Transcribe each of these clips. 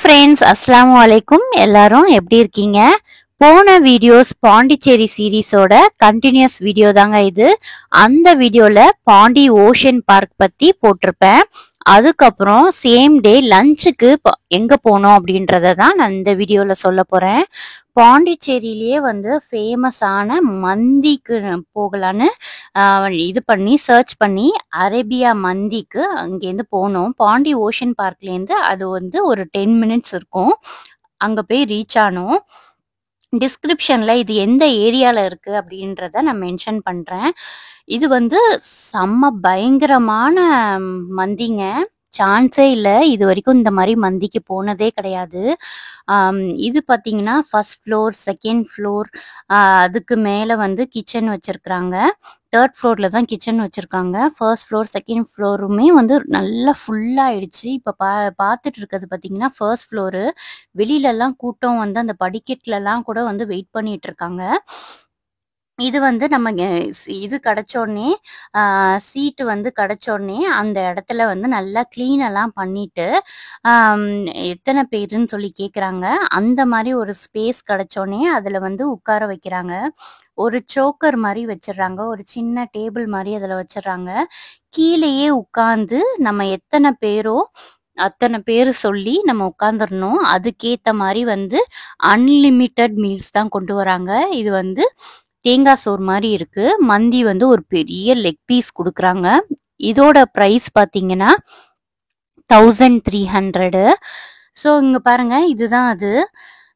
Friends, அஸ்ஸலாமு அலைக்கும். எல்லாரும் எப்படி இருக்கீங்க? போன வீடியோஸ் பாண்டிச்சேரி சீரீஸோட கண்டினியூஸ் வீடியோ தாங்க இது. அந்த வீடியோல பாண்டி ஓஷன் பார்க் பத்தி போட்டிருப்பேன். அதுக்கப்புறம் சேம் டே லஞ்சுக்கு எங்க போனோம் அப்படின்றத தான் நான் இந்த வீடியோல சொல்ல போறேன். பாண்டிச்சேரியிலேயே வந்து ஃபேமஸான மந்திக்கு போகலான்னு இது பண்ணி சர்ச் பண்ணி அரேபியா மந்திக்கு அங்கேருந்து போனோம். பாண்டி ஓஷன் பார்க்லேருந்து அது வந்து ஒரு 10 மினிட்ஸ் இருக்கும். அங்க போய் ரீச் ஆனோம். டிஸ்கிரிப்ஷன்ல இது எந்த ஏரியால இருக்கு அப்படின்றத நான் மென்ஷன் பண்றேன். இது வந்து செம்ம பயங்கரமான மந்திங்க. சான்ஸே இல்ல. இதுவரைக்கும் இந்த மாரி மந்திக்கு போனதே கிடையாது. இது பார்த்தீங்கன்னா, ஃபர்ஸ்ட் ஃப்ளோர், செகண்ட் ஃப்ளோர், அதுக்கு மேல வந்து கிச்சன் வச்சிருக்கிறாங்க. 3rd ஃப்ளோர்ல தான் கிச்சன் வச்சிருக்காங்க. ஃபர்ஸ்ட் ஃப்ளோர், செகண்ட் ஃப்ளோருமே வந்து நல்லா ஃபுல்லாயிடுச்சு. இப்ப பார்த்துட்டு இருக்கிறது பார்த்தீங்கன்னா, ஃபர்ஸ்ட் ஃப்ளோரு. வெளியிலலாம் கூட்டம் வந்து அந்த படிக்கட்டுலலாம் கூட வந்து வெயிட் பண்ணிட்டு இருக்காங்க. இது வந்து நம்ம இது கிடைச்சோடனே சீட்டு வந்து கிடைச்சோடனே அந்த இடத்துல வந்து நல்லா க்ளீன் எல்லாம் பண்ணிட்டு எத்தனை பேருன்னு சொல்லி கேட்குறாங்க. அந்த மாதிரி ஒரு ஸ்பேஸ் கிடைச்சோடனே அதில் வந்து உட்கார வைக்கிறாங்க. ஒரு சோக்கர் மாதிரி வச்சிடுறாங்க. ஒரு சின்ன டேபிள் மாதிரி அதில் வச்சிடுறாங்க. கீழேயே உட்காந்து நம்ம எத்தனை பேரோ அத்தனை பேர் சொல்லி நம்ம உட்காந்துடணும். அதுக்கேற்ற மாதிரி வந்து அன்லிமிட்டெட் மீல்ஸ் தான் கொண்டு வராங்க. இது வந்து தேங்காய் சோறு மாதிரி இருக்கு. மந்தி வந்து ஒரு பெரிய லெக் பீஸ் கொடுக்குறாங்க. இதோட ப்ரைஸ் பார்த்தீங்கன்னா 1300. ஸோ இங்கே பாருங்க, இதுதான் அது.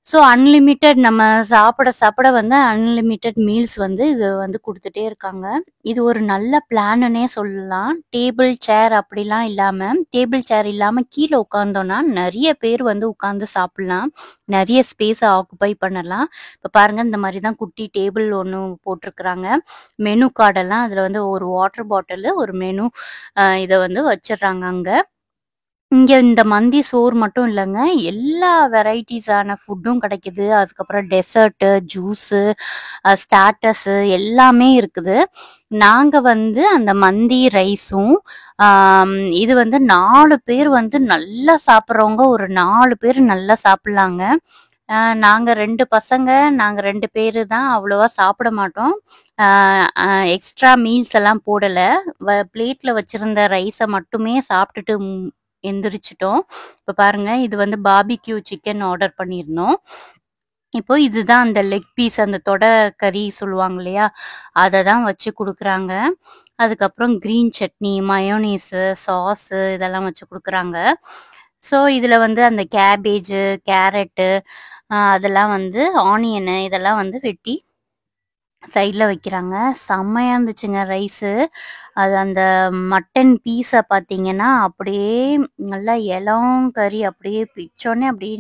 ஸோ அன்லிமிட்டெட் நம்ம சாப்பிட வந்து அன்லிமிட்டெட் மீல்ஸ் வந்து இது வந்து கொடுத்துட்டே இருக்காங்க. இது ஒரு நல்ல பிளானுன்னே சொல்லலாம். டேபிள் சேர் அப்படிலாம் இல்லாமல், டேபிள் சேர் இல்லாமல் கீழே உட்காந்தோன்னா நிறைய பேர் வந்து உட்காந்து சாப்பிட்லாம். நிறைய ஸ்பேஸை ஆக்குப்பை பண்ணலாம். இப்போ பாருங்க, இந்த மாதிரி தான் குட்டி டேபிள் ஒன்று போட்டிருக்கிறாங்க. மெனு கார்டெல்லாம் அதில் வந்து ஒரு வாட்டர் பாட்டில், ஒரு மெனு இதை வந்து வச்சிடுறாங்க அங்கே. இங்க இந்த மந்தி சோறு மட்டும் இல்லங்க. எல்லா வெரைட்டிஸான ஃபுட்டும் கிடைக்குது. அதுக்கப்புறம் டெசர்ட்டு, ஜூஸு, ஸ்டார்ட்டர்ஸு எல்லாமே இருக்குது. நாங்க வந்து அந்த மந்தி ரைஸும், இது வந்து 4 பேர் வந்து நல்லா சாப்பிட்றவங்க ஒரு 4 பேர் நல்லா சாப்பிட்லாங்க. நாங்க 2 பசங்க, நாங்க 2 பேரு தான் அவ்வளவா சாப்பிட மாட்டோம். எக்ஸ்ட்ரா மீல்ஸ் எல்லாம் போடல. பிளேட்ல வச்சிருந்த ரைஸை மட்டுமே சாப்பிட்டுட்டு எந்திரிச்சிட்டோம். இப்போ பாருங்க, இது வந்து பார்பிக்யூ சிக்கன் ஆர்டர் பண்ணியிருந்தோம். இப்போ இதுதான் அந்த லெக் பீஸ், அந்த தொடை கறி சொல்லுவாங்க இல்லையா, அதை தான் வச்சு கொடுக்குறாங்க. அதுக்கப்புறம் க்ரீன் சட்னி, மயோனீஸு, சாஸு இதெல்லாம் வச்சு கொடுக்குறாங்க. ஸோ இதில் வந்து அந்த கேபேஜு, கேரட்டு, அதெல்லாம் வந்து ஆனியனு இதெல்லாம் வந்து வெட்டி சைடில் வைக்கிறாங்க. செம்மையாக இருந்துச்சுங்க ரைஸு. அது அந்த மட்டன் பீஸை பார்த்தீங்கன்னா அப்படியே நல்லா இளம் கறி அப்படியே பிச்சோடனே அப்படியே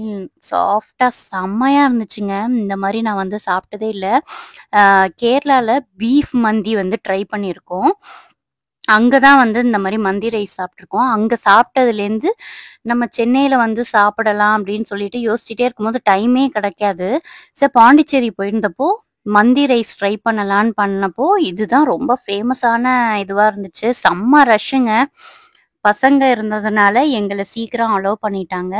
சாஃப்டாக செம்மையாக இருந்துச்சுங்க. இந்த மாதிரி நான் வந்து சாப்பிட்டதே இல்லை. கேரளாவில் பீஃப் மந்தி வந்து ட்ரை பண்ணியிருக்கோம். அங்கே தான் வந்து இந்த மாதிரி மந்தி ரைஸ் சாப்பிட்ருக்கோம். அங்கே சாப்பிட்டதுலேருந்து நம்ம சென்னையில் வந்து சாப்பிடலாம் அப்படின்னு சொல்லிட்டு யோசிச்சுட்டே இருக்கும்போது டைமே கிடைக்காது. சரி, பாண்டிச்சேரி போயிருந்தப்போ மந்தி ரைஸ் ட்ரை பண்ணலான்னு பண்ணப்போ இதுதான் ரொம்ப ஃபேமஸான இதுவாக இருந்துச்சு. செம்ம ரஷ்ஷுங்க. பசங்க இருந்ததுனால எங்களை சீக்கிரம் அலோவ் பண்ணிட்டாங்க.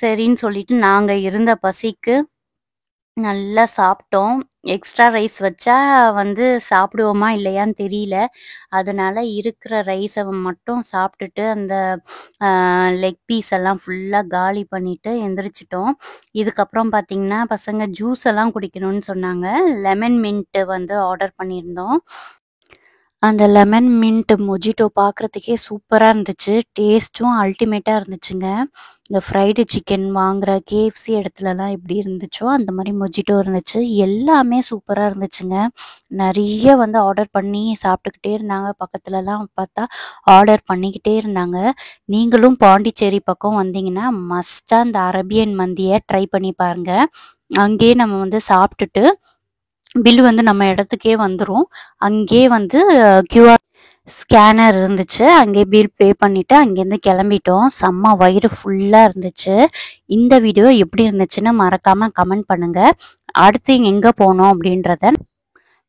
சரின்னு சொல்லிட்டு நாங்கள் இருந்த பசிக்கு நல்லா சாப்பிட்டோம். எக்ஸ்ட்ரா ரைஸ் வச்சா வந்து சாப்பிடுவோமா இல்லையான்னு தெரியல. அதனால இருக்கிற ரைஸை மட்டும் சாப்பிட்டுட்டு அந்த லெக் பீஸ் எல்லாம் ஃபுல்லாக காலி பண்ணிட்டு எந்திரிச்சிட்டோம். இதுக்கப்புறம் பார்த்தீங்கன்னா, பசங்க ஜூஸ் எல்லாம் குடிக்கணும்னு சொன்னாங்க. லெமன் மின்ட் வந்து ஆர்டர் பண்ணியிருந்தோம். அந்த லெமன் மின்ட் மொஜிட்டோ பார்க்குறதுக்கே சூப்பராக இருந்துச்சு. டேஸ்ட்டும் அல்டிமேட்டாக இருந்துச்சுங்க. இந்த ஃப்ரைடு சிக்கன் வாங்குற கேஎஃப்சி இடத்துலலாம் எப்படி இருந்துச்சோ அந்த மாதிரி மொஜிட்டோ இருந்துச்சு. எல்லாமே சூப்பராக இருந்துச்சுங்க. நிறைய வந்து ஆர்டர் பண்ணி சாப்பிட்டுக்கிட்டே இருந்தாங்க. பக்கத்துலலாம் பார்த்தா ஆர்டர் பண்ணிக்கிட்டே இருந்தாங்க. நீங்களும் பாண்டிச்சேரி பக்கம் வந்தீங்கன்னா மஸ்ட்டாக இந்த அரபியன் மந்தியை ட்ரை பண்ணி பாருங்க. அங்கேயே நம்ம வந்து சாப்பிட்டுட்டு பில்லு வந்து நம்ம இடத்துக்கே வந்துடும். அங்கேயே வந்து கியூஆர் ஸ்கேனர் இருந்துச்சு. அங்கே பில் பே பண்ணிவிட்டு அங்கேருந்து கிளம்பிட்டோம். செம்ம வயிறு ஃபுல்லாக இருந்துச்சு. இந்த வீடியோ எப்படி இருந்துச்சுன்னு மறக்காமல் கமெண்ட் பண்ணுங்கள். அடுத்து எங்கே போனோம் அப்படின்றத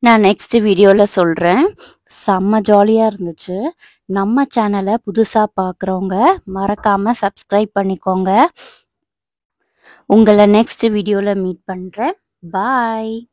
நான் நெக்ஸ்ட் வீடியோவில் சொல்கிறேன். செம்ம ஜாலியாக இருந்துச்சு. நம்ம சேனலை புதுசாக பார்க்குறவங்க மறக்காமல் சப்ஸ்கிரைப் பண்ணிக்கோங்க. உங்கள நெக்ஸ்ட் வீடியோல மீட் பண்றேன். பாய்.